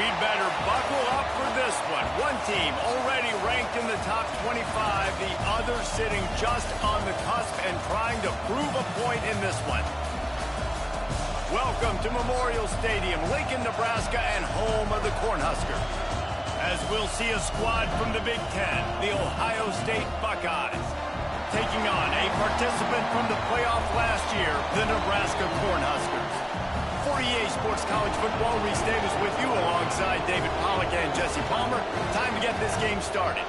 We'd better buckle up for this one. One team already ranked in the top 25, the other sitting just on the cusp and trying to prove a point in this one. Welcome to Memorial Stadium, Lincoln, Nebraska, and home of the Cornhuskers. As we'll see a squad from the Big Ten, the Ohio State Buckeyes, taking on a participant from the playoff last year, the Nebraska Cornhuskers. 48 Sports College Football, Reese Davis with you alongside David Pollack and Jesse Palmer. Time to get this game started.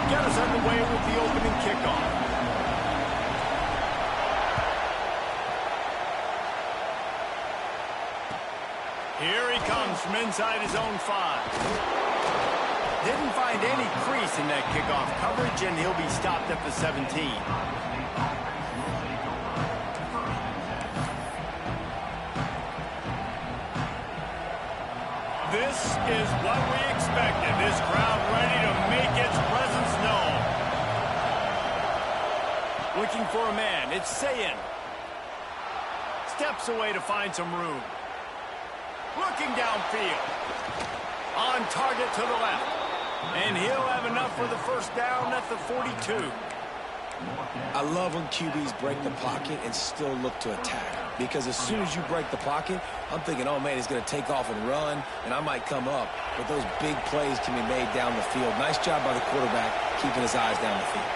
Get us underway with the opening kickoff. Here he comes from inside his own 5. Didn't find any crease in that kickoff coverage, and he'll be stopped at the 17. This is what we expected. This crowd ready to make its presence known. Looking for a man. It's Sayin. Steps away to find some room. Looking downfield. On target to the left. And he'll have enough for the first down at the 42. I love when QBs break the pocket and still look to attack. Because as soon as you break the pocket, I'm thinking, oh, man, he's going to take off and run, and I might come up. But those big plays can be made down the field. Nice job by the quarterback keeping his eyes down the field.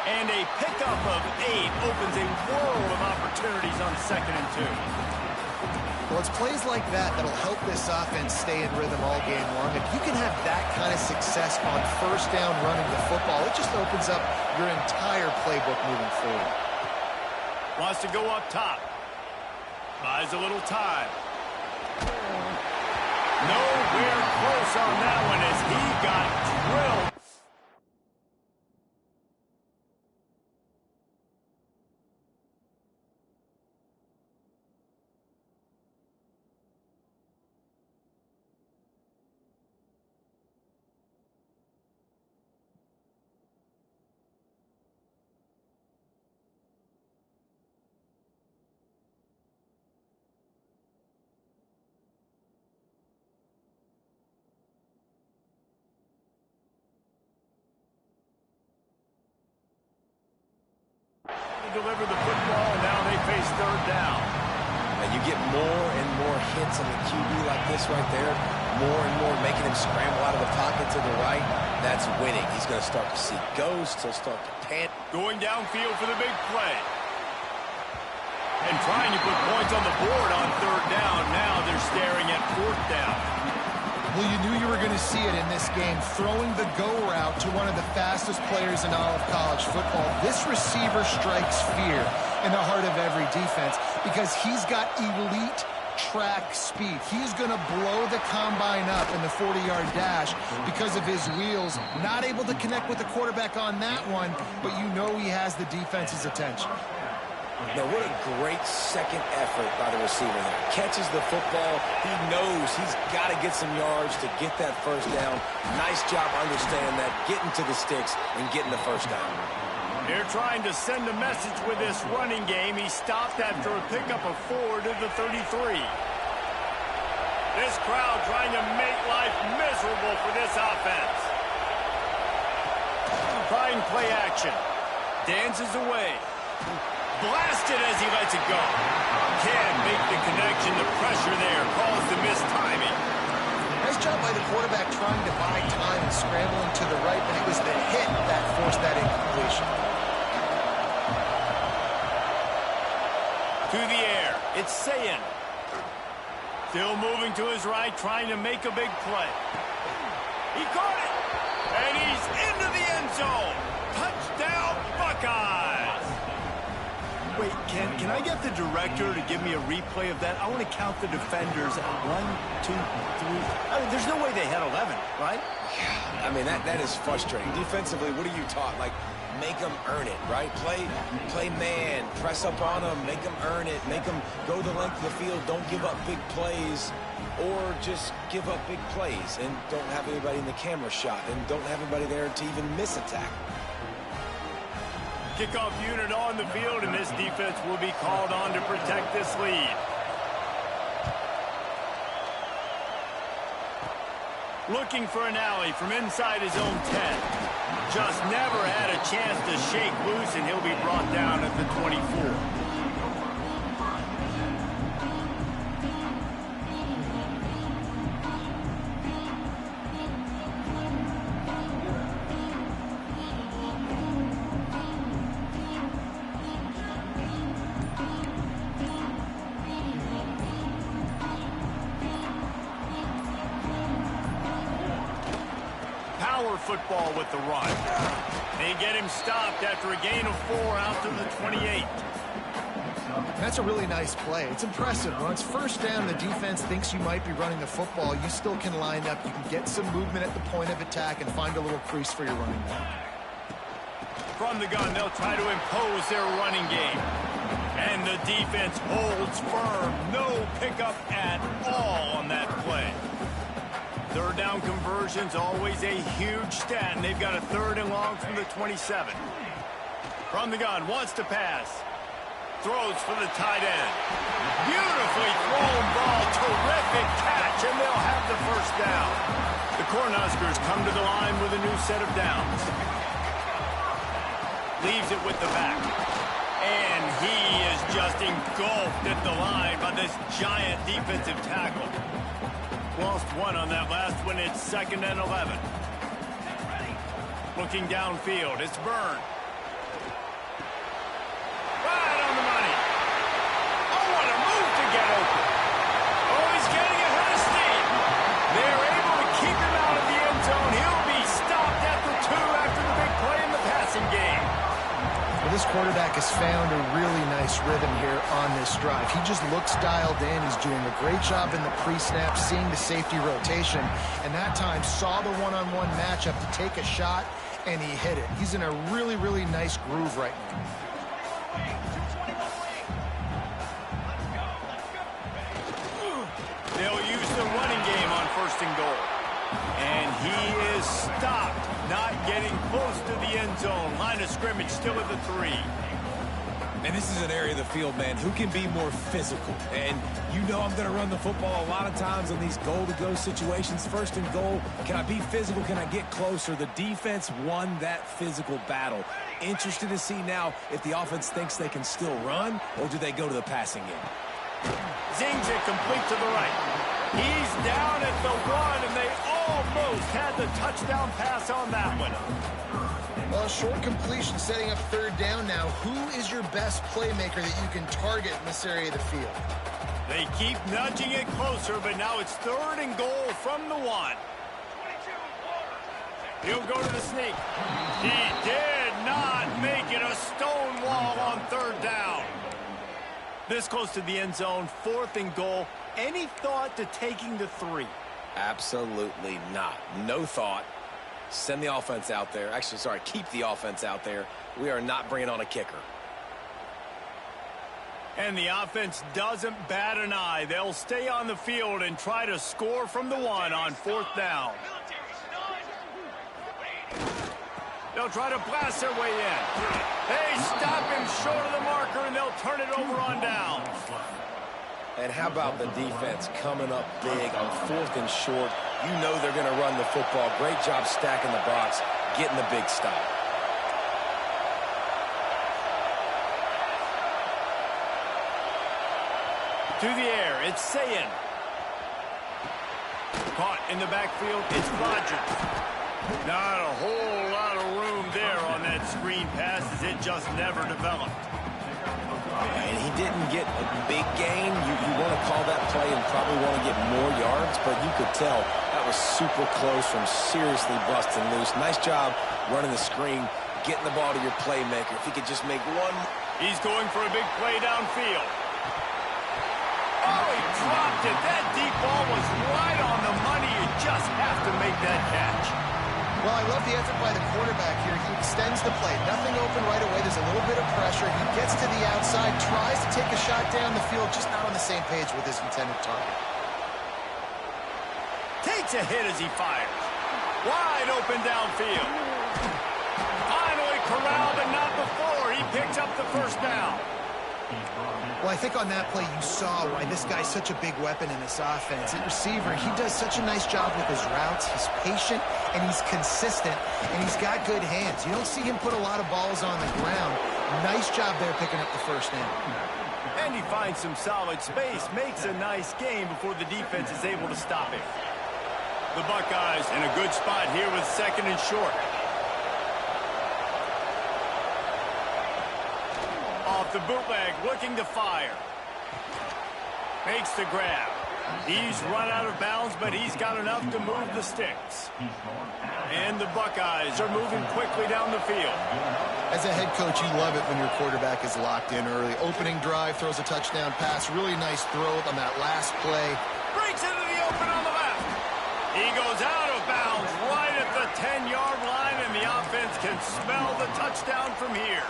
And a pickup of 8 opens a world of opportunities on 2nd and 2. Well, it's plays like that that'll help this offense stay in rhythm all game long. If you can have that kind of success on first down running the football, it just opens up your entire playbook moving forward. Wants to go up top. Buys a little time. Nowhere close on that one as he got drilled. Deliver the football, and now they face 3rd down. And you get more and more hits on the QB like this right there, more and more making him scramble out of the pocket to the right. That's winning. He's going to start to see ghosts. He'll start to pant. Going downfield for the big play. And trying to put points on the board on 3rd down. Now they're staring at 4th down. Well, you knew you were going to see it in this game, throwing the go route to one of the fastest players in all of college football. This receiver strikes fear in the heart of every defense because he's got elite track speed. He's going to blow the combine up in the 40-yard dash because of his wheels. Not able to connect with the quarterback on that one, but you know he has the defense's attention. Now, what a great second effort by the receiver there. Catches the football. He knows he's got to get some yards to get that first down. Nice job understanding that, getting to the sticks and getting the first down. They're trying to send a message with this running game. He stopped after a pickup of 4 to the 33. This crowd trying to make life miserable for this offense. Trying play action. Dances away. Blasted as he lets it go. Can't make the connection. The pressure there caused the missed timing. Nice job by the quarterback trying to buy time and scrambling to the right, but it was the hit that forced that incompletion. To the air. It's Sayin. Still moving to his right, trying to make a big play. He caught it. And he's into the end zone. Touchdown, Buckeyes. Wait, can I get the director to give me a replay of that? I want to count the defenders at 1, 2, 3. I mean, there's no way they had 11, right? Yeah, I mean, that is frustrating. Defensively, what are you taught? Like, make them earn it, right? Play man, press up on them, make them earn it, make them go the length of the field, don't give up big plays, or just give up big plays and don't have anybody in the camera shot and don't have anybody there to even miss a tackle. Kickoff unit on the field, and this defense will be called on to protect this lead. Looking for an alley from inside his own 10. Just never had a chance to shake loose, and he'll be brought down at the 24. Football with the run. They get him stopped after a gain of 4 out to the 28. That's a really nice play. It's impressive. When it's first down, the defense thinks you might be running the football. You still can line up. You can get some movement at the point of attack and find a little crease for your running back. From the gun, they'll try to impose their running game. And the defense holds firm. No pickup at all on that play. Third down conversion's always a huge stat, and they've got a 3rd and long from the 27. From the gun, wants to pass. Throws for the tight end. Beautifully thrown ball, terrific catch, and they'll have the first down. The Cornhuskers come to the line with a new set of downs. Leaves it with the back. And he is just engulfed at the line by this giant defensive tackle. Lost 1 on that last one. It's 2nd and 11. Looking downfield, it's Byrne. Right on the money. Oh, what a move to get open. Oh, he's getting ahead of steam. They're able to keep him out of the end zone. He'll be stopped at the 2 after the big play in the passing game. Well, this quarterback has found a really nice rhythm here on this drive. He just looks dialed in. He's doing a great job in the pre-snap, seeing the safety rotation, and that time saw the one-on-one matchup to take a shot, and he hit it. He's in a really, really nice groove right now. They'll use the running game on 1st and goal. And he is stopped, not getting close to the end zone. Line of scrimmage still at the 3. And this is an area of the field, man, who can be more physical. And you know I'm going to run the football a lot of times in these goal-to-go situations. 1st and goal, can I be physical? Can I get closer? The defense won that physical battle. Interested to see now if the offense thinks they can still run, or do they go to the passing game? Zings it complete to the right. He's down at the 1, and they almost had the touchdown pass on that one. Well, short completion setting up 3rd down now. Who is your best playmaker that you can target in this area of the field? They keep nudging it closer, but now it's 3rd and goal from the 1. He'll go to the sneak. He did not make it a stone wall on 3rd down. This close to the end zone, 4th and goal. Any thought to taking the 3? Absolutely not. No thought. Send the offense out there. Actually, sorry, keep the offense out there. We are not bringing on a kicker. And the offense doesn't bat an eye. They'll stay on the field and try to score from the 1 on 4th down. They'll try to blast their way in. They stop him short of the marker, and they'll turn it over on downs. And how about the defense coming up big on 4th and short? You know they're going to run the football. Great job stacking the box, getting the big stop. To the air, it's Sayin. Caught in the backfield, it's Rodgers. Not a whole lot of room there on that screen pass, as it just never developed. And he didn't get a big gain. You want to call that play and probably want to get more yards, but you could tell that was super close from seriously busting loose. Nice job running the screen, getting the ball to your playmaker. If he could just make one He's going for a big play downfield. Oh, he dropped it. That deep ball was right on the money. You just have to make that catch. Well, I love the effort by the quarterback here. He extends the play. Nothing open right away. There's a little bit of pressure. He gets to the outside, tries to take a shot down the field, just not on the same page with his intended target. Takes a hit as he fires. Wide open downfield. Finally corralled, but not before. He picks up the first down. Well, I think on that play you saw why this guy's such a big weapon in this offense. At receiver, he does such a nice job with his routes. He's patient, and he's consistent, and he's got good hands. You don't see him put a lot of balls on the ground. Nice job there picking up the first down. And he finds some solid space, makes a nice game before the defense is able to stop him. The Buckeyes in a good spot here with 2nd and short. Off the bootleg, looking to fire. Makes the grab. He's run out of bounds, but he's got enough to move the sticks. And the Buckeyes are moving quickly down the field. As a head coach, you love it when your quarterback is locked in early. Opening drive, throws a touchdown pass. Really nice throw on that last play. Breaks into the open on the left. He goes out of bounds right at the 10-yard line, and the offense can smell the touchdown from here.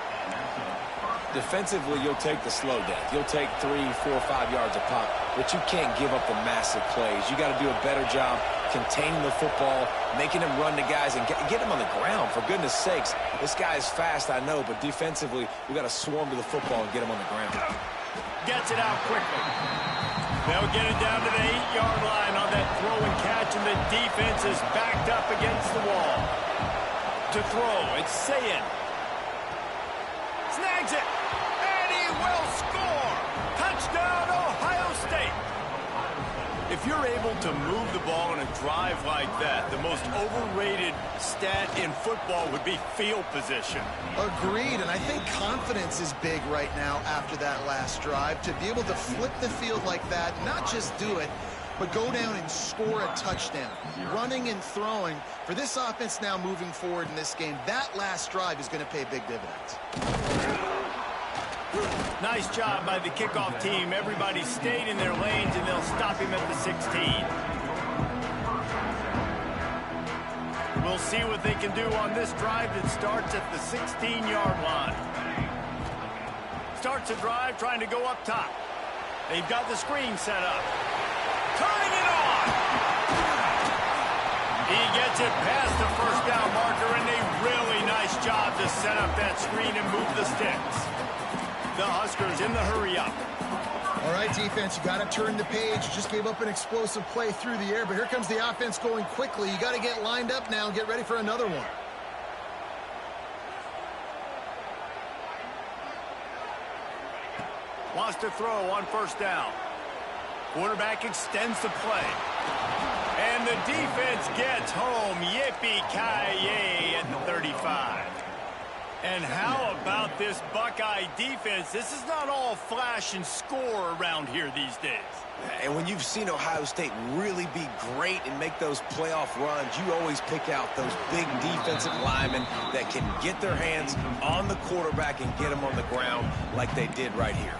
Defensively, you'll take the slow death. You'll take 3, 4, 5 yards a pop, but you can't give up the massive plays. You got to do a better job containing the football, making him run to guys, and get him on the ground. For goodness sakes, this guy is fast, I know, but defensively, we got to swarm to the football and get him on the ground. Gets it out quickly. They'll get it down to the 8-yard line on that throw and catch, and the defense is backed up against the wall. To throw, it's Sayin. Snags it, and he will score! Touchdown, Ohio State! If you're able to move the ball in a drive like that, the most overrated stat in football would be field position. Agreed, and I think confidence is big right now after that last drive. To be able to flip the field like that, not just do it, but go down and score a touchdown. Running and throwing, for this offense now moving forward in this game, that last drive is going to pay big dividends. Nice job by the kickoff team. Everybody stayed in their lanes, and they'll stop him at the 16. We'll see what they can do on this drive that starts at the 16-yard line. Starts a drive trying to go up top. They've got the screen set up. Turning it on. He gets it past the first down marker, and a really nice job to set up that screen and move the sticks. The Huskers in the hurry-up. All right, defense, you got to turn the page. You just gave up an explosive play through the air, but here comes the offense going quickly. You got to get lined up now and get ready for another one. Wants to throw on first down. Quarterback extends the play. And the defense gets home. Yippee-ki-yay at the 35. And how about this Buckeye defense? This is not all flash and score around here these days. And when you've seen Ohio State really be great and make those playoff runs, you always pick out those big defensive linemen that can get their hands on the quarterback and get him on the ground like they did right here.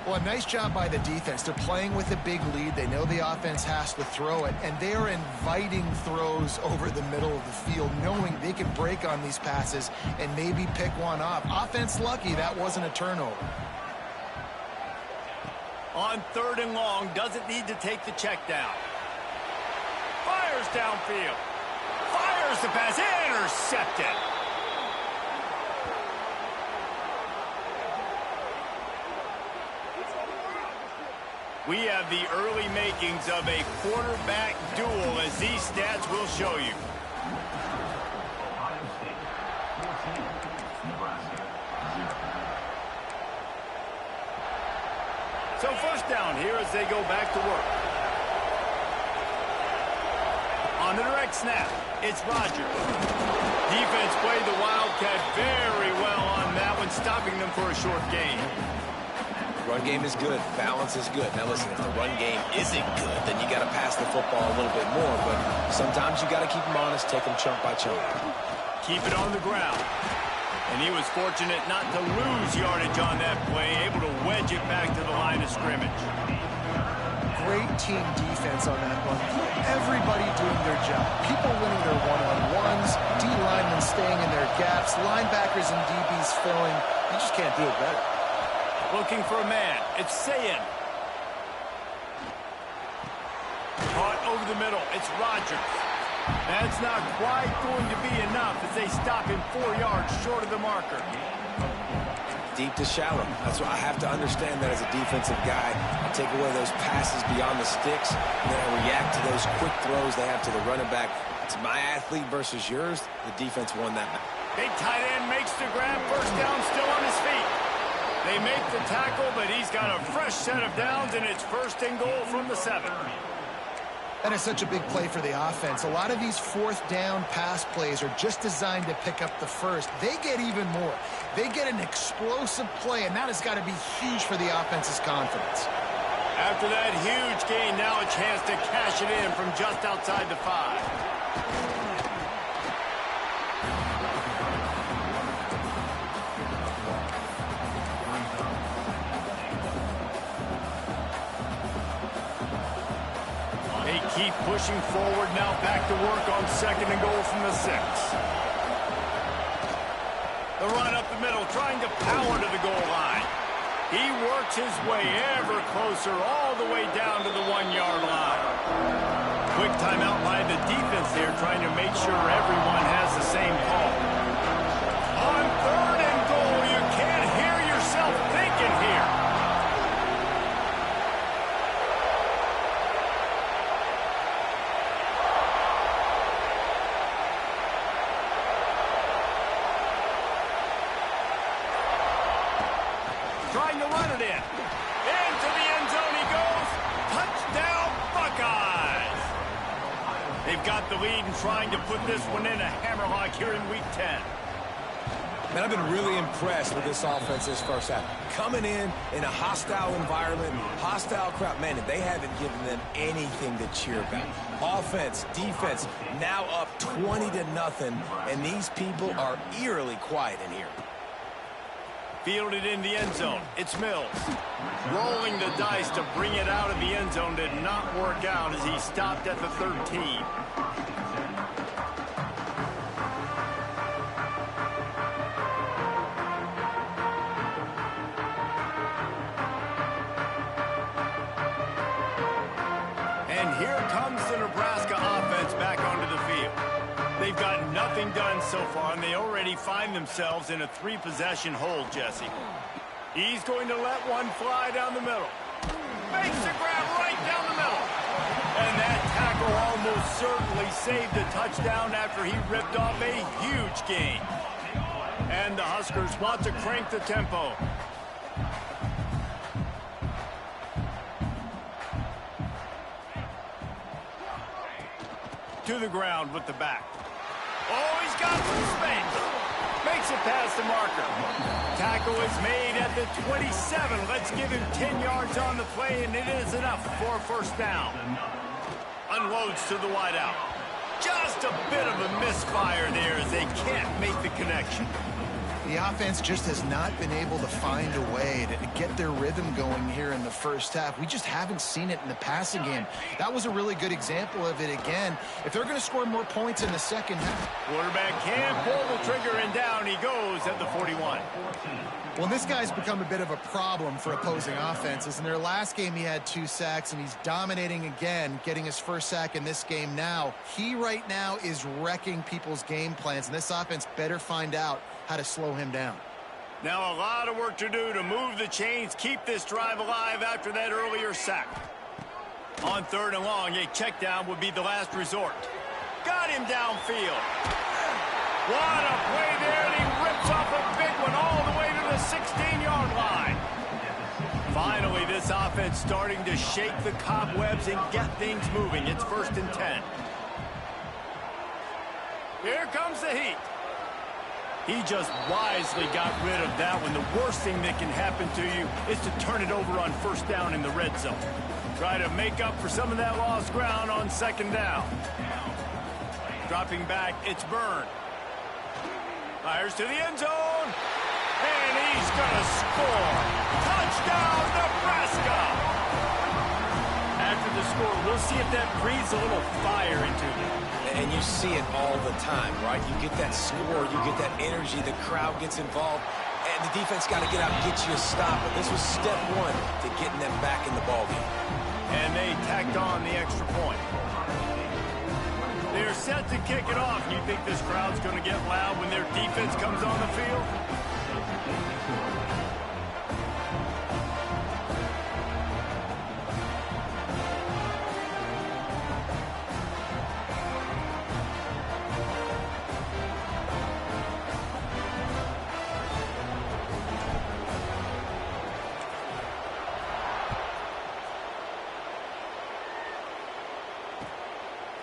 Well, a nice job by the defense. They're playing with a big lead. They know the offense has to throw it, and they are inviting throws over the middle of the field, knowing they can break on these passes and maybe pick one off. Offense lucky that wasn't a turnover. On 3rd and long, doesn't need to take the check down. Fires downfield. Fires the pass. Intercepted. We have the early makings of a quarterback duel, as these stats will show you. So first down here as they go back to work. On the direct snap, it's Rodgers. Defense played the Wildcat very well on that one, stopping them for a short gain. Run game is good. Balance is good. Now listen, if the run game isn't good, then you got to pass the football a little bit more. But sometimes you got to keep them honest, take them chunk by chunk. Keep it on the ground. And he was fortunate not to lose yardage on that play, able to wedge it back to the line of scrimmage. Great team defense on that one. Everybody doing their job. People winning their one-on-ones, D-linemen staying in their gaps, linebackers and DBs filling. You just can't do it better. Looking for a man. It's Sayin. Caught over the middle. It's Rodgers. That's not quite going to be enough as they stop him 4 yards short of the marker. Deep to shallow. That's what I have to understand that as a defensive guy. I take away those passes beyond the sticks, and then I react to those quick throws they have to the running back. It's my athlete versus yours. The defense won that match. Big tight end makes the grab. First down, still on his feet. They make the tackle, but he's got a fresh set of downs, and it's 1st and goal from the 7. That is such a big play for the offense. A lot of these 4th down pass plays are just designed to pick up the first. They get even more. They get an explosive play, and that has got to be huge for the offense's confidence. After that huge gain, now a chance to cash it in from just outside the 5. Keep pushing forward now, back to work on 2nd and goal from the 6. The run up the middle, trying to power to the goal line. He works his way ever closer, all the way down to the 1-yard line. Quick timeout by the defense there, trying to make sure everyone has the same call. On 3rd and goal, you can't hear yourself thinking here. Trying to run it in. Into the end zone he goes. Touchdown, Buckeyes. They've got the lead and trying to put this one in a hammerlock here in Week 10. Man, I've been really impressed with this offense this first half. Coming in a hostile environment, hostile crowd, man, they haven't given them anything to cheer about. Offense, defense, now up 20-0, and these people are eerily quiet in here. Fielded in the end zone. It's Mills. Rolling the dice to bring it out of the end zone did not work out as he stopped at the 13. And here comes the Nebraska offense back onto the field. They've got nothing done so far, and they already find themselves in a 3-possession hole, Jesse. He's going to let one fly down the middle. Makes a grab right down the middle. And that tackle almost certainly saved a touchdown after he ripped off a huge gain. And the Huskers want to crank the tempo. To the ground with the back. Oh, he's got some space. Makes it past the marker. Tackle is made at the 27. Let's give him 10 yards on the play, and it is enough for a 1st down. Unloads to the wideout. Just a bit of a misfire there as they can't make the connection. The offense just has not been able to find a way to get their rhythm going here in the first half. We just haven't seen it in the passing game. That was a really good example of it again. If they're going to score more points in the second half. Quarterback can pull the trigger, and down he goes at the 41. Well, this guy's become a bit of a problem for opposing offenses. In their last game, he had 2 sacks, and he's dominating again, getting his 1st sack in this game now. He right now is wrecking people's game plans, and this offense better find out how to slow him down. Now a lot of work to do to move the chains, keep this drive alive after that earlier sack. On 3rd and long, a check down would be the last resort. Got him downfield. What a play there, and he rips off a big one all the way to the 16-yard line. Finally, this offense starting to shake the cobwebs and get things moving. It's 1st and 10. Here comes the heat. He just wisely got rid of that one. The worst thing that can happen to you is to turn it over on 1st down in the red zone. Try to make up for some of that lost ground on 2nd down. Dropping back, it's Byrne. Fires to the end zone. he's gonna score. Touchdown, Nebraska! After the score, we'll see if that breathes a little fire into them. And you see it all the time, right? You get that score, you get that energy, the crowd gets involved, and the defense got to get out and get you a stop. But this was step one to getting them back in the ballgame. And they tacked on the extra point. They're set to kick it off. You think this crowd's going to get loud when their defense comes on the field?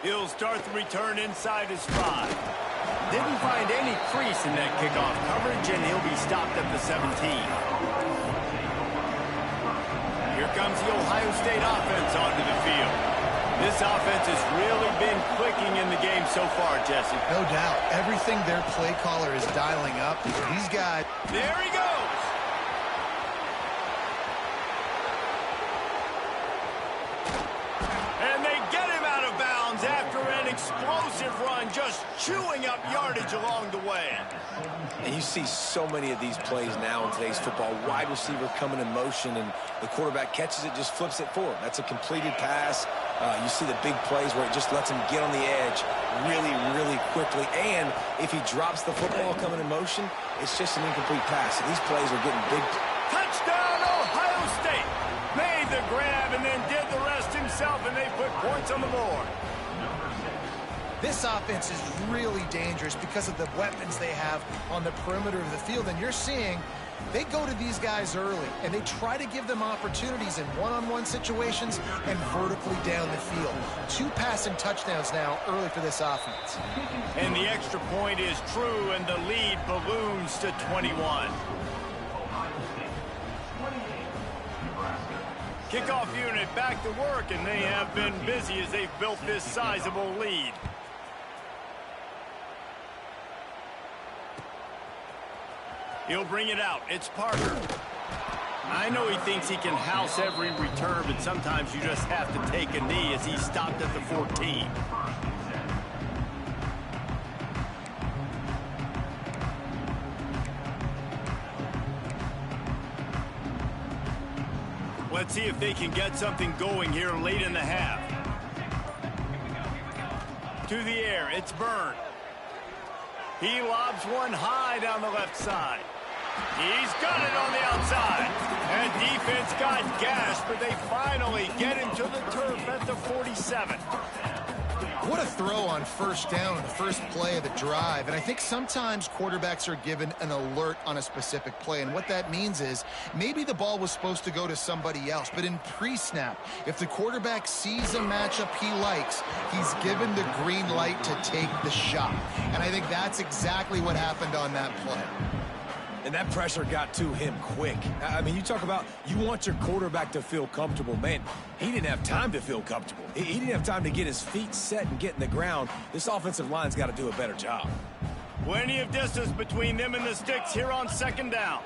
He'll start the return inside his 5. Didn't find any crease in that kickoff coverage, and he'll be stopped at the 17. Here comes the Ohio State offense onto the field. This offense has really been clicking in the game so far, Jesse. No doubt. Everything their play caller is dialing up. He's got... There he goes! After an explosive run, just chewing up yardage along the way. And you see so many of these plays now in today's football. Wide receiver coming in motion, and the quarterback catches it, just flips it forward. That's a completed pass. You see the big plays where it just lets him get on the edge really, really quickly. And if he drops the football coming in motion, it's just an incomplete pass. So these plays are getting big. Touchdown, Ohio State! Made the grab and then did the rest himself, and they put points on the board. This offense is really dangerous because of the weapons they have on the perimeter of the field. And you're seeing they go to these guys early, and they try to give them opportunities in one-on-one situations and vertically down the field. 2 passing touchdowns now early for this offense. And the extra point is true, and the lead balloons to 21. Kickoff unit back to work, and they have been busy as they've built this sizable lead. He'll bring it out. It's Parker. I know he thinks he can house every return, but sometimes you just have to take a knee as he stopped at the 14. Let's see if they can get something going here late in the half. To the air, it's Byrne. He lobs one high down the left side. He's got it on the outside. And defense got gashed, but they finally get him to the turf at the 47. What a throw on first down, the first play of the drive. And I think sometimes quarterbacks are given an alert on a specific play. And what that means is maybe the ball was supposed to go to somebody else. But in pre-snap, if the quarterback sees a matchup he likes, he's given the green light to take the shot. And I think that's exactly what happened on that play. And that pressure got to him quick. I mean, you talk about you want your quarterback to feel comfortable. Man, he didn't have time to feel comfortable. He didn't have time to get his feet set and get in the ground. This offensive line's got to do a better job. Plenty of distance between them and the sticks here on second down.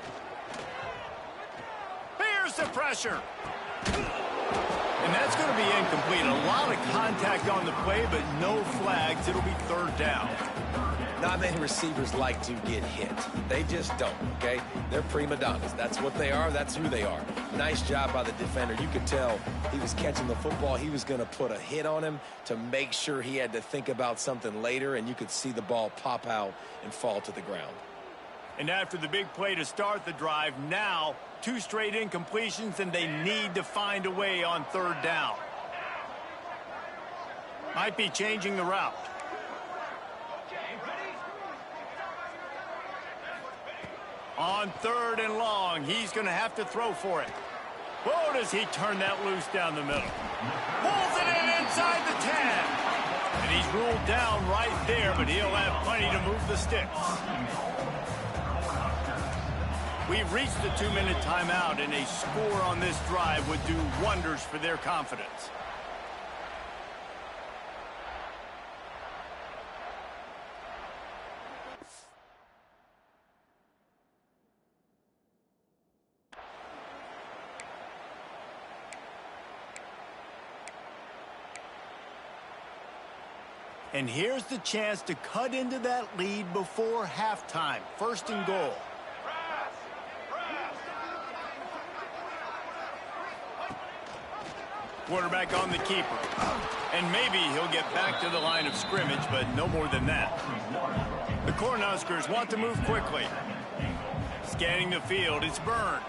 Here's the pressure. And that's going to be incomplete. A lot of contact on the play, but no flags. It'll be third down. Not many receivers like to get hit. They just don't, okay? They're prima donnas. That's what they are. That's who they are. Nice job by the defender. You could tell he was catching the football. He was going to put a hit on him to make sure he had to think about something later, and you could see the ball pop out and fall to the ground. And after the big play to start the drive, now 2 straight incompletions, and they need to find a way on third down. Might be changing the route. On third and long, he's going to have to throw for it. Whoa, does he turn that loose down the middle. Pulls it in inside the 10. And he's ruled down right there, but he'll have plenty to move the sticks. We've reached the 2-minute timeout, and a score on this drive would do wonders for their confidence. And here's the chance to cut into that lead before halftime. First and goal. Quarterback on the keeper. And maybe he'll get back to the line of scrimmage, but no more than that. The Cornhuskers want to move quickly. Scanning the field, it's Byrne.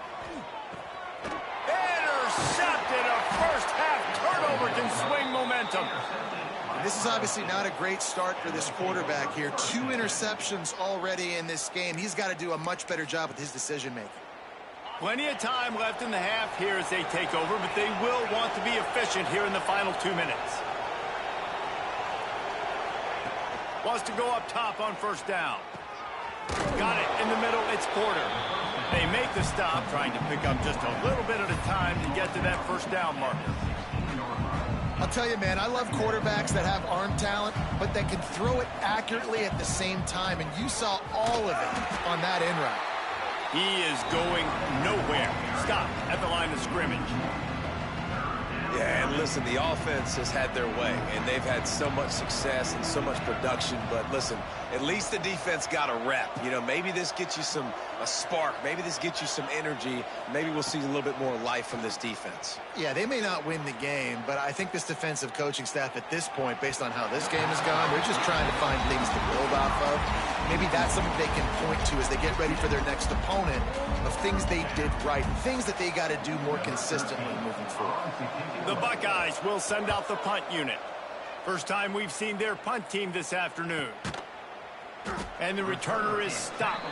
Intercepted! A first-half turnover can swing momentum. This is obviously not a great start for this quarterback here. 2 interceptions already in this game. He's got to do a much better job with his decision-making. Plenty of time left in the half here as they take over, but they will want to be efficient here in the final 2 minutes. Wants to go up top on first down. Got it in the middle. It's Porter. They make the stop, trying to pick up just a little bit at a time to get to that first down marker. I'll tell you, man, I love quarterbacks that have arm talent, but that can throw it accurately at the same time, and you saw all of it on that in route. He is going nowhere. Stop at the line of scrimmage. Yeah, and listen, the offense has had their way, and they've had so much success and so much production. But listen, at least the defense got a rep. You know, maybe this gets you a spark. Maybe this gets you some energy. Maybe we'll see a little bit more life from this defense. Yeah, they may not win the game, but I think this defensive coaching staff at this point, based on how this game has gone, they're just trying to find things to build off of. Maybe that's something they can point to as they get ready for their next opponent, of things they did right, things that they got to do more consistently moving forward. The Buckeyes will send out the punt unit. First time we've seen their punt team this afternoon. And the returner is stopped.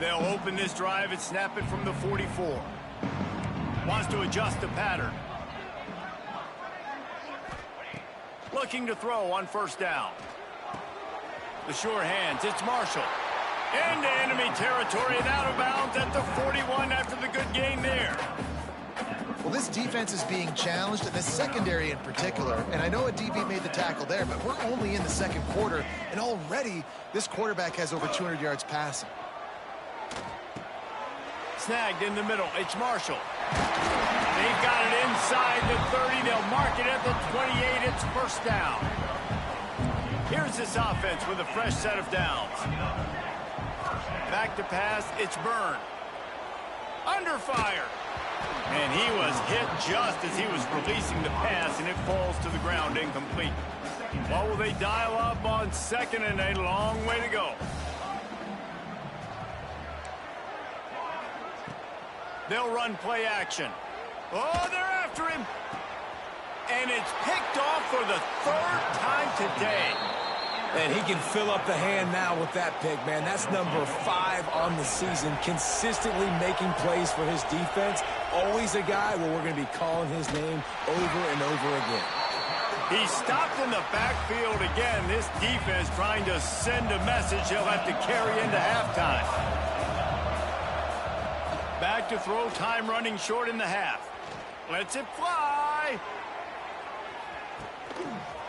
They'll open this drive and snap it from the 44. Wants to adjust the pattern. Looking to throw on first down. The sure hands, it's Marshall. Into enemy territory and out of bounds at the 41 after the good gain there. Well, this defense is being challenged, and the secondary in particular. And I know a DB made the tackle there, but we're only in the second quarter, and already this quarterback has over 200 yards passing. Snagged in the middle. It's Marshall. They've got it inside the 30. They'll mark it at the 28. It's first down. Here's this offense with a fresh set of downs. Back to pass. It's Byrne. Under fire. And he was hit just as he was releasing the pass, and it falls to the ground incomplete. What will they dial up on second, and a long way to go? They'll run play action. Oh, they're after him. And it's picked off for the 3rd time today. And he can fill up the hand now with that pick, man. That's number 5 on the season, consistently making plays for his defense. Always a guy where we're going to be calling his name over and over again. He stopped in the backfield again. This defense trying to send a message he'll have to carry into halftime. Back to throw, time running short in the half. Lets it fly.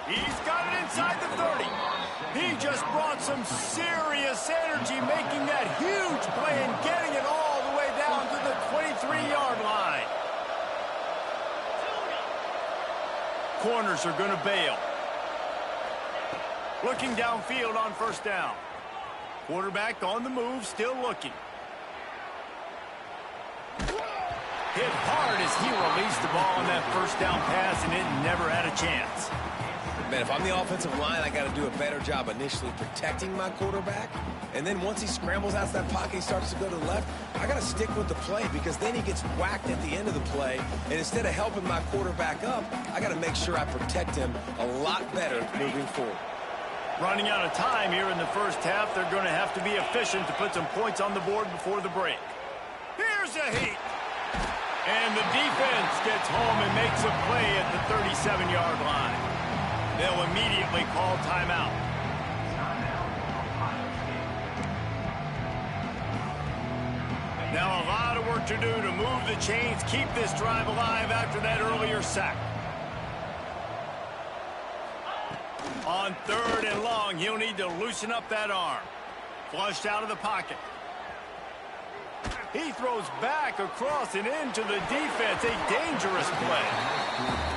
He's got it inside the 30. He just brought some serious energy, making that huge play and getting it all the way down to the 23-yard line. Corners are going to bail. Looking downfield on first down. Quarterback on the move, still looking. Hit hard as he released the ball on that first down pass, and it never had a chance. Man, if I'm the offensive line, I got to do a better job initially protecting my quarterback. And then once he scrambles out of that pocket, he starts to go to the left, I got to stick with the play, because then he gets whacked at the end of the play. And instead of helping my quarterback up, I got to make sure I protect him a lot better moving forward. Running out of time here in the first half, they're going to have to be efficient to put some points on the board before the break. Here's a heat. And the defense gets home and makes a play at the 37-yard line. They'll immediately call timeout. Now a lot of work to do to move the chains, keep this drive alive after that earlier sack. On 3rd and long, he'll need to loosen up that arm. Flushed out of the pocket. He throws back across and into the defense. A dangerous play.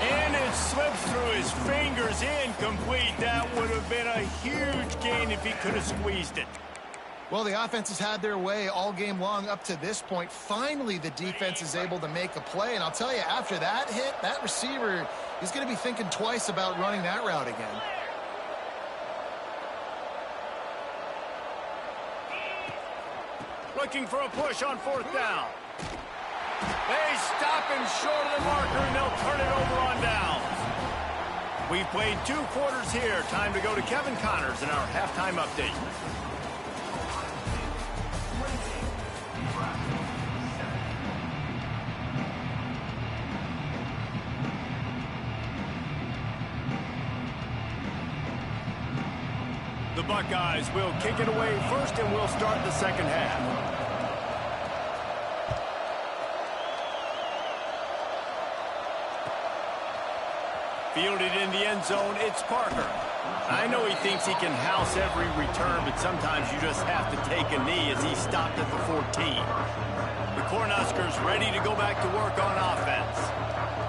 And it slips through his fingers, incomplete. That would have been a huge gain if he could have squeezed it. Well, the offense has had their way all game long up to this point. Finally, the defense is able to make a play. And I'll tell you, after that hit, that receiver, he's going to be thinking twice about running that route again. Looking for a push on 4th down. They stop him short of the marker, and they'll turn it over on downs. We've played 2 quarters here. Time to go to Kevin Connors in our halftime update. The Buckeyes will kick it away first, and we'll start the second half. Fielded in the end zone, it's Parker. I know he thinks he can house every return, but sometimes you just have to take a knee as he stopped at the 14. The Cornhuskers ready to go back to work on offense.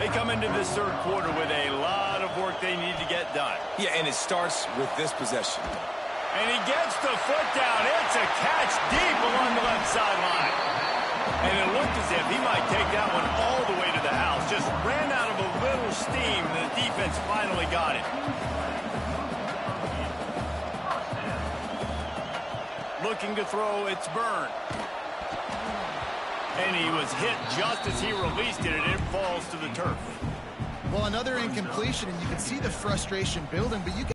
They come into this 3rd quarter with a lot of work they need to get done. Yeah, and it starts with this possession. And he gets the foot down. It's a catch deep along the left sideline. And it looked as if he might take that one all the way to the house. Just ran out of a little steam, and the defense finally got it. Looking to throw, it's Byrne. And he was hit just as he released it, and it falls to the turf. Well, another incompletion, and you can see the frustration building, but you can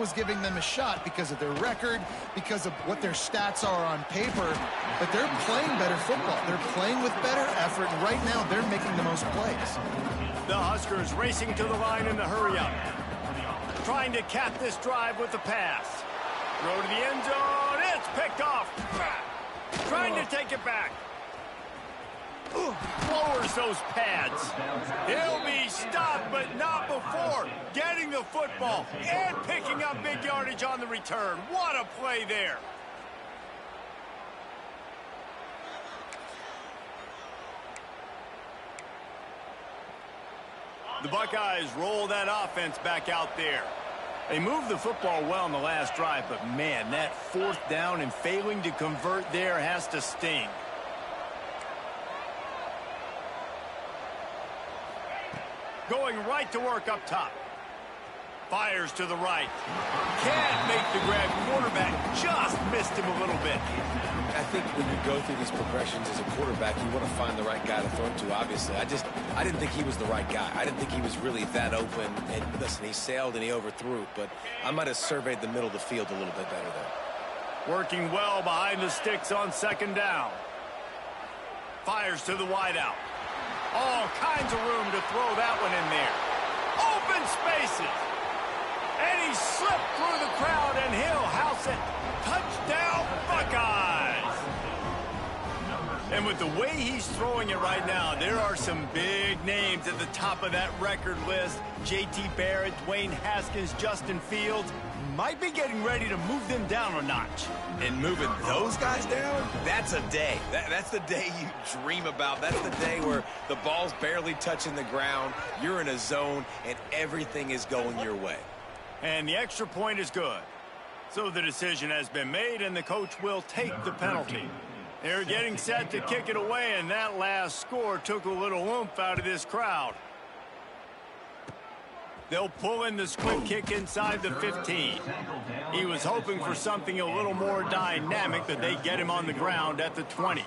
was giving them a shot because of their record, because of what their stats are on paper, but they're playing better football. They're playing with better effort, and right now they're making the most plays. The Huskers racing to the line in the hurry-up. Trying to cap this drive with the pass. Throw to the end zone. It's picked off. Trying to take it back. Lowers those pads. He'll be stopped, but not before getting the football and picking up big yardage on the return. What a play there. The Buckeyes roll that offense back out there. They moved the football well in the last drive, but man, that 4th down and failing to convert there has to sting. Going right to work up top. Fires to the right. Can't make the grab. Quarterback just missed him a little bit. I think when you go through these progressions as a quarterback, you want to find the right guy to throw it to, obviously. I didn't think he was the right guy. I didn't think he was really that open. And listen, he sailed and he overthrew, but I might have surveyed the middle of the field a little bit better there. Working well behind the sticks on 2nd down. Fires to the wideout. All kinds of room to throw that one in there. Open spaces. And he slipped through the crowd, and he'll house it. Touchdown, Buckeyes. And with the way he's throwing it right now, there are some big names at the top of that record list. J.T. Barrett, Dwayne Haskins, Justin Fields. Might be getting ready to move them down a notch. And moving those guys down, that's a day. That's the day you dream about. That's the day where the ball's barely touching the ground, you're in a zone, and everything is going your way. And the extra point is good. So the decision has been made, and the coach will take the penalty. They're getting set to kick it away, and that last score took a little oomph out of this crowd. They'll pull in the squib kick inside the 15. He was hoping for something a little more dynamic, but they get him on the ground at the 20.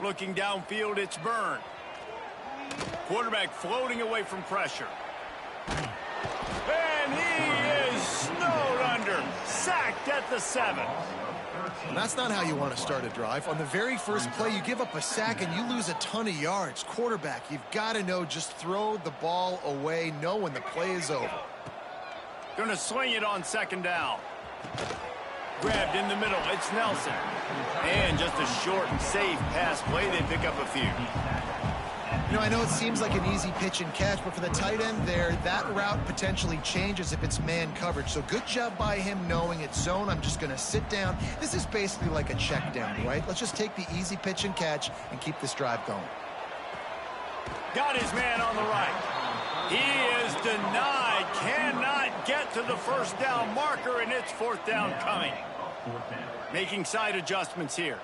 Looking downfield, it's Byrne. Quarterback floating away from pressure. And he is snowed under. Sacked at the 7. That's not how you want to start a drive. On the very first play, you give up a sack and you lose a ton of yards. Quarterback, you've got to know, just throw the ball away, know when the play is over. Going to swing it on 2nd down. Grabbed in the middle, it's Nelson. And just a short and safe pass play, they pick up a few. You know, I know it seems like an easy pitch and catch, but for the tight end there, that route potentially changes if it's man coverage. So good job by him knowing it's zone. I'm just going to sit down. This is basically like a check down, right? Let's just take the easy pitch and catch and keep this drive going. Got his man on the right. He is denied. Cannot get to the first down marker, and it's fourth down coming. Making side adjustments here.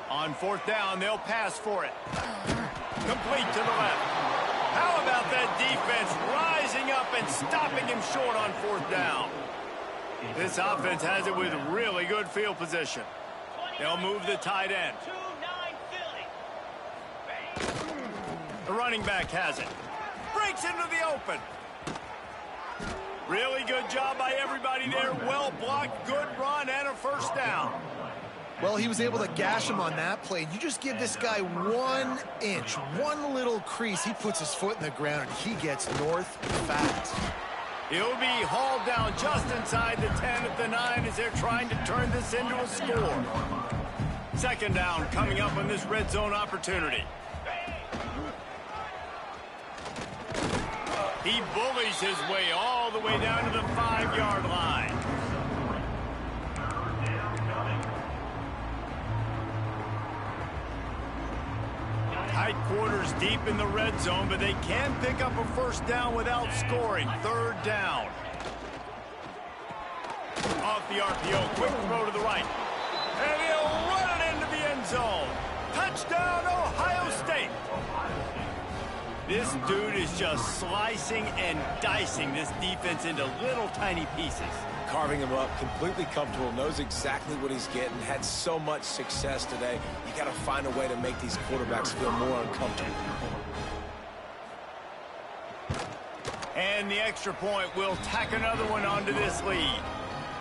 On fourth down, they'll pass for it. Complete to the left. How about that defense rising up and stopping him short on fourth down? This offense has it with really good field position. They'll move the tight end. The running back has it. Breaks into the open. Really good job by everybody there. Well blocked, good run, and a first down. Well, he was able to gash him on that play. You just give this guy 1 inch, one little crease. He puts his foot in the ground, and he gets north fast. He'll be hauled down just inside the 10 at the 9 as they're trying to turn this into a score. Second down coming up on this red zone opportunity. He bullies his way all the way down to the 5-yard line. Tight quarters deep in the red zone, but they can pick up a first down without scoring. Third down. Off the RPO, quick throw to the right. And he'll run it into the end zone. Touchdown, Ohio State. This dude is just slicing and dicing this defense into little tiny pieces. Carving him up, completely comfortable, knows exactly what he's getting, had so much success today. You got to find a way to make these quarterbacks feel more uncomfortable. And the extra point will tack another one onto this lead.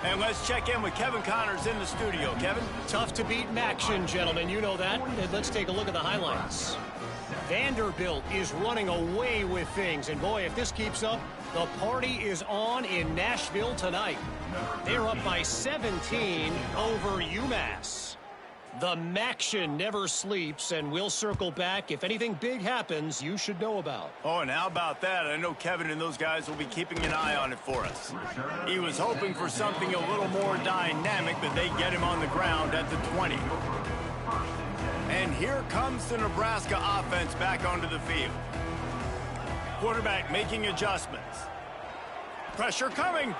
And let's check in with Kevin Connors in the studio. Kevin? Tough to beat action, gentlemen. You know that. And let's take a look at the highlights. Vanderbilt is running away with things. And boy, if this keeps up, the party is on in Nashville tonight. They're up by 17 over UMass. The Maction never sleeps, and we'll circle back. If anything big happens, you should know about. Oh, and how about that? I know Kevin and those guys will be keeping an eye on it for us. He was hoping for something a little more dynamic, but they get him on the ground at the 20. And here comes the Nebraska offense back onto the field. Quarterback making adjustments. Pressure coming.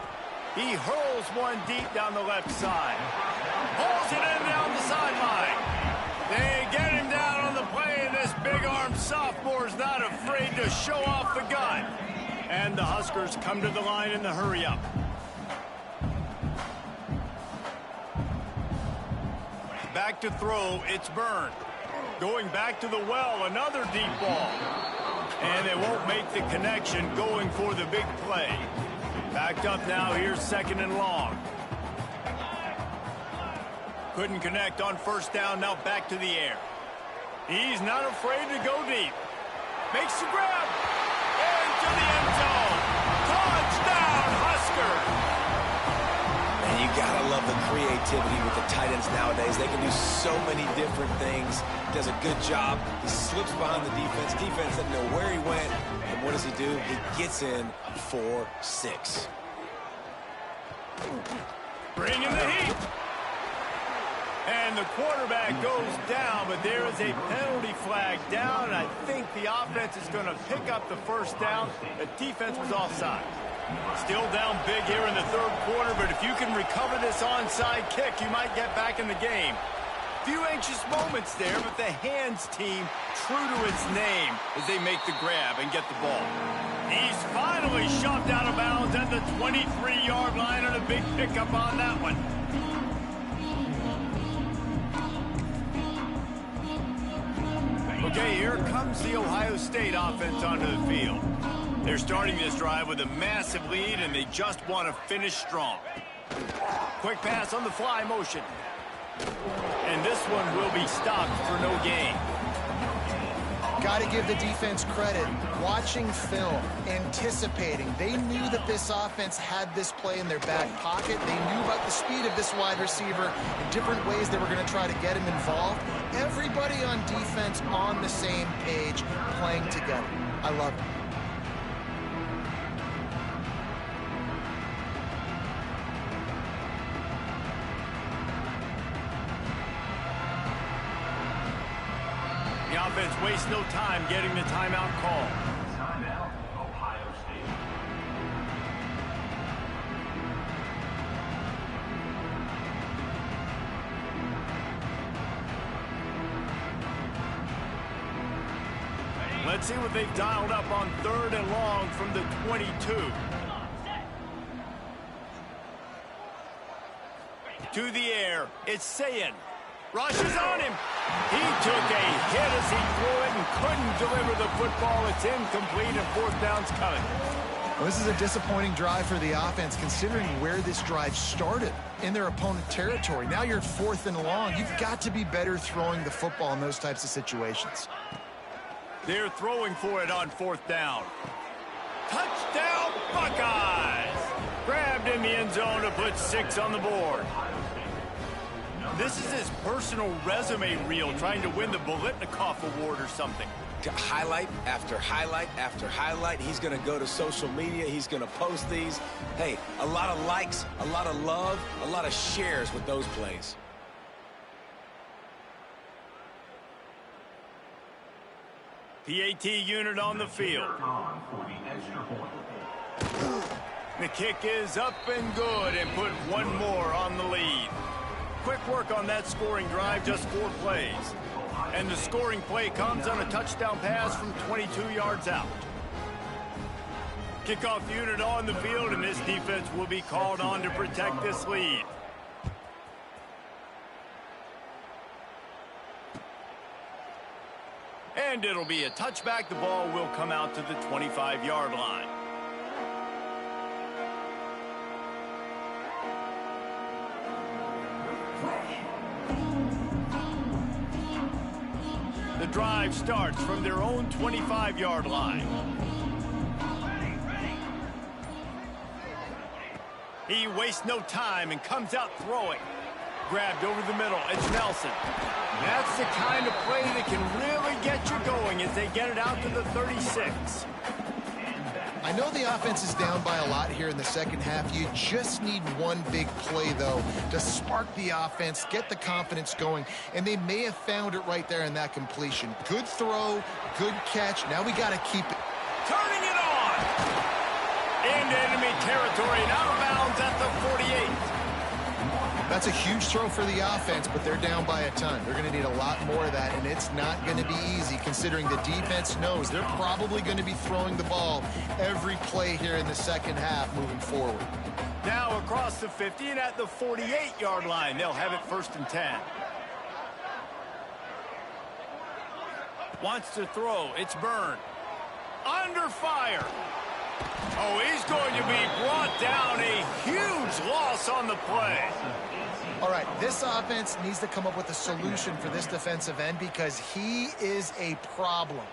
He hurls one deep down the left side. Pulls it in down the sideline. They get him down on the play, and this big-armed sophomore's not afraid to show off the gun. And the Huskers come to the line in the hurry-up. Back to throw, it's Byrne. Going back to the well, another deep ball. And they won't make the connection, going for the big play. Backed up now, here's second and long. Couldn't connect on first down, now back to the air. He's not afraid to go deep. Makes the grab. Into the end zone. Touchdown, Huskers. And you gotta love the creativity with the tight ends nowadays. They can do so many different things. Does a good job. He slips behind the defense. Defense doesn't know where he went. And what does he do? He gets in 4-6. Bring in the heat. And the quarterback goes down, but there is a penalty flag down, and I think the offense is going to pick up the first down. The defense was offside. Still down big here in the third quarter, but if you can recover this onside kick, you might get back in the game. Few anxious moments there, but the hands team true to its name as they make the grab and get the ball. He's finally shoved out of bounds at the 23-yard line, and a big pickup on that one. Okay, here comes the Ohio State offense onto the field. They're starting this drive with a massive lead, and they just want to finish strong. Quick pass on the fly motion. And this one will be stopped for no gain. Got to give the defense credit. Watching film, anticipating. They knew that this offense had this play in their back pocket. They knew about the speed of this wide receiver and different ways they were going to try to get him involved. Everybody on defense on the same page, playing together. I love it. The offense wastes no time getting the timeout call. Timeout, Ohio State. Let's see what they've dialed up on 3rd and long from the 22. To the air, it's Sayin. Rushes on him. He took a hit as he threw it and couldn't deliver the football. It's incomplete and 4th down's coming. Well, this is a disappointing drive for the offense considering where this drive started in their opponent territory. Now you're 4th and long. You've got to be better throwing the football in those types of situations. They're throwing for it on 4th down. Touchdown, Buckeyes! Grabbed in the end zone to put 6 on the board. This is his personal resume reel, trying to win the Bolitnikoff Award or something. Highlight after highlight after highlight. He's going to go to social media. He's going to post these. Hey, a lot of likes, a lot of love, a lot of shares with those plays. PAT unit on the field. On for the extra point. The kick is up and good and put one more on the lead. Quick work on that scoring drive, just 4 plays. And the scoring play comes on a touchdown pass from 22 yards out. Kickoff unit on the field, and this defense will be called on to protect this lead. And it'll be a touchback. The ball will come out to the 25-yard line. The drive starts from their own 25-yard line. He wastes no time and comes out throwing. Grabbed over the middle. It's Nelson. That's the kind of play that can really get you going as they get it out to the 36. I know the offense is down by a lot here in the second half. You just need one big play, though, to spark the offense, get the confidence going, and they may have found it right there in that completion. Good throw, good catch. Now we got to keep it. Turning it on! Into enemy territory and out of bounds at the 48. That's a huge throw for the offense, but they're down by a ton. They're going to need a lot more of that, and it's not going to be easy considering the defense knows they're probably going to be throwing the ball every play here in the second half moving forward. Now across the 50 and at the 48-yard line, they'll have it 1st and 10. Wants to throw. It's Byrne. Under fire. Oh, he's going to be brought down. A huge loss on the play. All right, this offense needs to come up with a solution for this defensive end because he is a problem.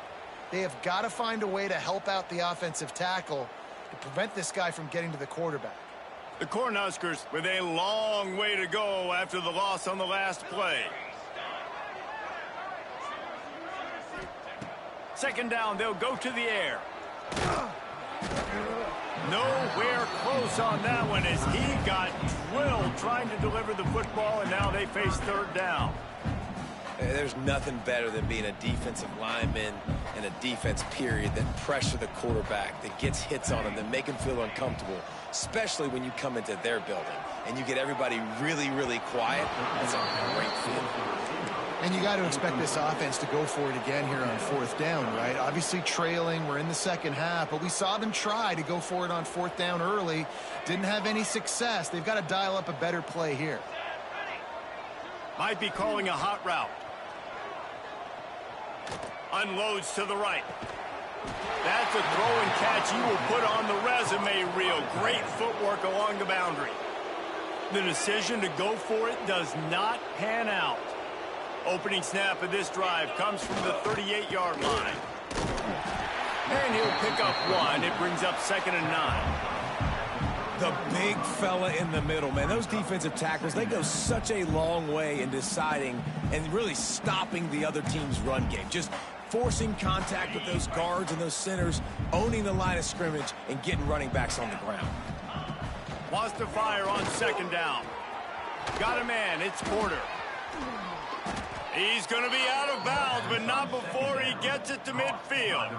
They have got to find a way to help out the offensive tackle to prevent this guy from getting to the quarterback. The Cornhuskers with a long way to go after the loss on the last play. 2nd down, they'll go to the air. Nowhere close on that one as he got drilled trying to deliver the football, and now they face 3rd down. There's nothing better than being a defensive lineman and a defense period that pressure the quarterback, that gets hits on him, that make him feel uncomfortable, especially when you come into their building and you get everybody really, really quiet. That's a great feeling. And you got to expect this offense to go for it again here on 4th down, right? Obviously trailing, we're in the second half, but we saw them try to go for it on 4th down early. Didn't have any success. They've got to dial up a better play here. Might be calling a hot route. Unloads to the right. That's a throw and catch you will put on the resume reel. Great footwork along the boundary. The decision to go for it does not pan out. Opening snap of this drive comes from the 38-yard line. And he'll pick up 1. It brings up 2nd and 9. the big fella in the middle, man. Those defensive tackles, they go such a long way in deciding and really stopping the other team's run game. Just forcing contact with those guards and those centers, owning the line of scrimmage, and getting running backs on the ground. Wants to fire on second down. Got a man, it's Porter. He's going to be out of bounds, but not before he gets it to midfield.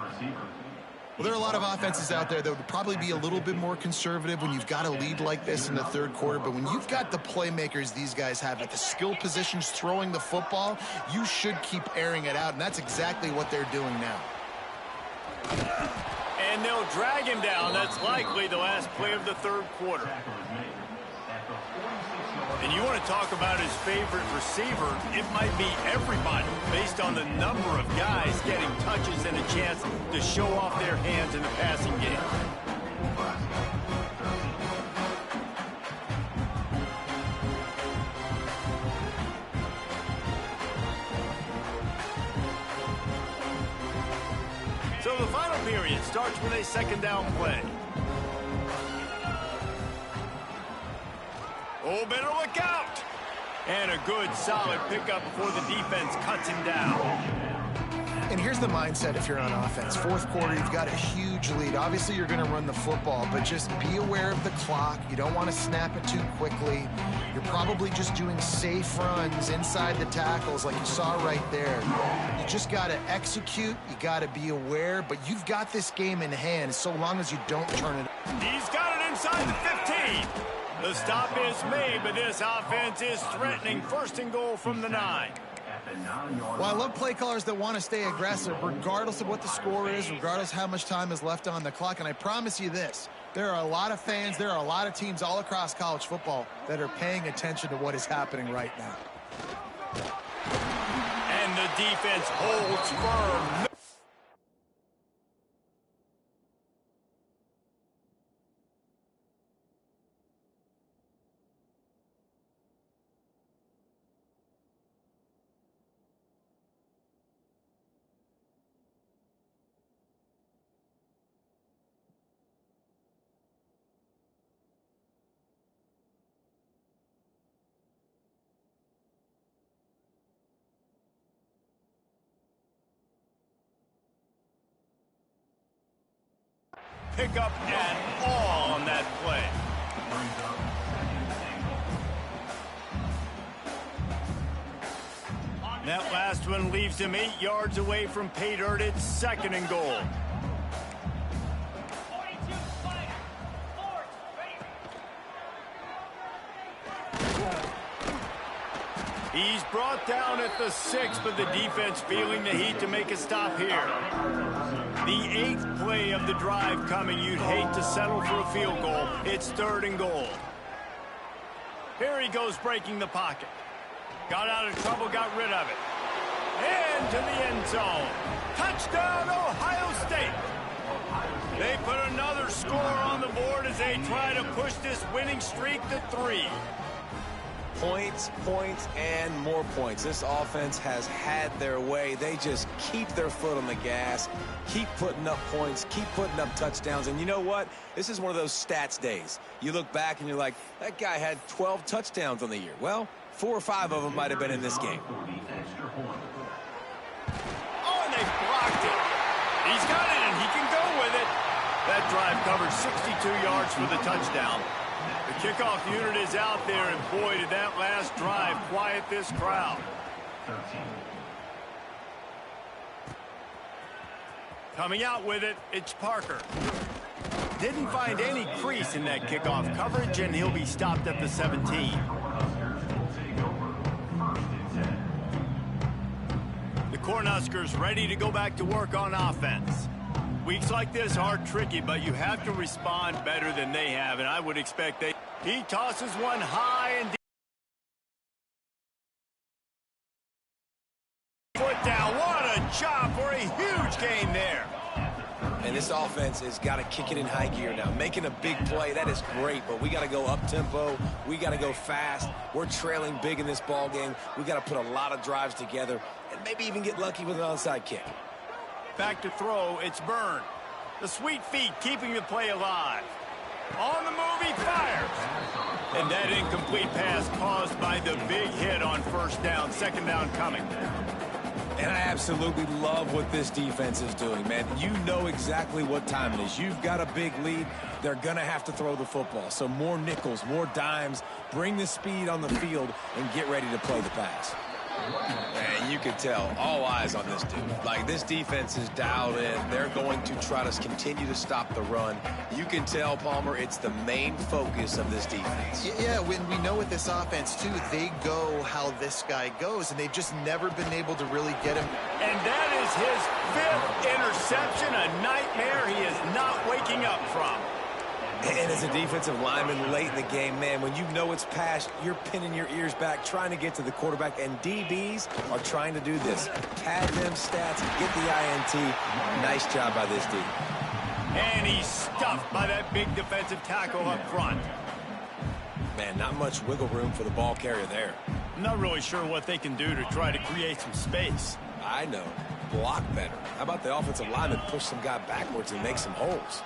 Well, there are a lot of offenses out there that would probably be a little bit more conservative when you've got a lead like this in the third quarter. But when you've got the playmakers these guys have at the skill positions throwing the football, you should keep airing it out, and that's exactly what they're doing now. And they'll drag him down. That's likely the last play of the third quarter. And you want to talk about his favorite receiver, it might be everybody based on the number of guys getting touches and a chance to show off their hands in the passing game. So the final period starts with a second down play. Oh, better look out. And a good, solid pickup before the defense cuts him down. And here's the mindset if you're on offense. Fourth quarter, you've got a huge lead. Obviously, you're going to run the football, but just be aware of the clock. You don't want to snap it too quickly. You're probably just doing safe runs inside the tackles like you saw right there. You just got to execute. You got to be aware, but you've got this game in hand so long as you don't turn it. He's got it inside the 15. The stop is made, but this offense is threatening. First and goal from the 9. Well, I love play callers that want to stay aggressive, regardless of what the score is, regardless how much time is left on the clock. And I promise you this, there are a lot of fans, there are a lot of teams all across college football that are paying attention to what is happening right now. And the defense holds firm. Pick up and all on that play. That last one leaves him 8 yards away from pay dirt. It's second and goal. He's brought down at the 6, but the defense feeling the heat to make a stop here. The 8th play of the drive coming. You'd hate to settle for a field goal. It's third and goal. Here he goes breaking the pocket. Got out of trouble, got rid of it. Into the end zone. Touchdown, Ohio State. They put another score on the board as they try to push this winning streak to 3. Points, points, and more points. This offense has had their way. They just keep their foot on the gas, keep putting up points, keep putting up touchdowns. And you know what? This is one of those stats days. You look back and you're like, that guy had 12 touchdowns on the year. Well, 4 or 5 of them might have been in this game. Oh, and they blocked it. He's got it, and he can go with it. That drive covered 62 yards for the touchdown. The kickoff unit is out there, and boy, did that last drive quiet this crowd. Coming out with it, it's Parker. Didn't find any crease in that kickoff coverage, and he'll be stopped at the 17. The Cornhuskers ready to go back to work on offense. Weeks like this are tricky, but you have to respond better than they have, and I would expect they... He tosses one high and deep. Foot down. What a job for a huge gain there. And this offense has got to kick it in high gear now. Making a big play, that is great, but we got to go up-tempo. We got to go fast. We're trailing big in this ball game. We got to put a lot of drives together and maybe even get lucky with an onside kick. Back to throw, it's Byrne. The sweet feet keeping the play alive. On the move, he fires. And that incomplete pass caused by the big hit on first down, second down coming. And I absolutely love what this defense is doing, man. You know exactly what time it is. You've got a big lead. They're going to have to throw the football. So more nickels, more dimes, bring the speed on the field, and get ready to play the pass. Man, you can tell, all eyes on this dude. Like, this defense is dialed in. They're going to try to continue to stop the run. You can tell, Palmer, it's the main focus of this defense. Yeah, when we know with this offense, too, they go how this guy goes, and they've just never been able to really get him. And that is his 5th interception, a nightmare he is not waking up from. And as a defensive lineman late in the game, man, when you know it's past, you're pinning your ears back, trying to get to the quarterback, and DBs are trying to do this. Pad them stats, get the INT. Nice job by this D. And he's stuffed by that big defensive tackle up front. Man, not much wiggle room for the ball carrier there. I'm not really sure what they can do to try to create some space. I know. Block better. How about the offensive lineman push some guy backwards and make some holes?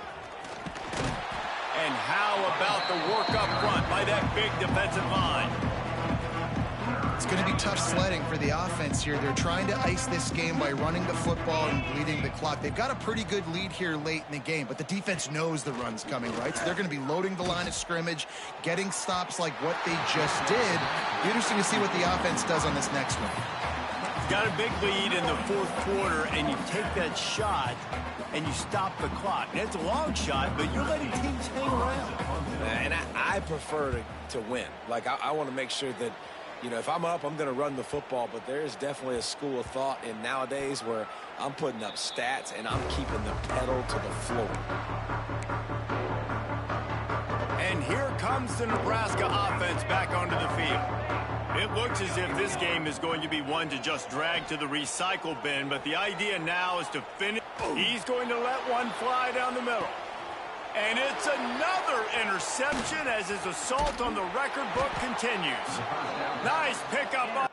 And how about the work up front by that big defensive line? It's going to be tough sledding for the offense here. They're trying to ice this game by running the football and bleeding the clock. They've got a pretty good lead here late in the game, but the defense knows the run's coming, right? So they're going to be loading the line of scrimmage, getting stops like what they just did. Be interesting to see what the offense does on this next one. Got a big lead in the 4th quarter, and you take that shot, and you stop the clock. And it's a long shot, but you're letting teams hang around. And I prefer to win. Like, I want to make sure that, you know, if I'm up, I'm going to run the football, but there is definitely a school of thought in nowadays where I'm putting up stats and I'm keeping the pedal to the floor. And here comes the Nebraska offense back onto the field. It looks as if this game is going to be one to just drag to the recycle bin, but the idea now is to finish. He's going to let one fly down the middle. And it's another interception as his assault on the record book continues. Nice pickup.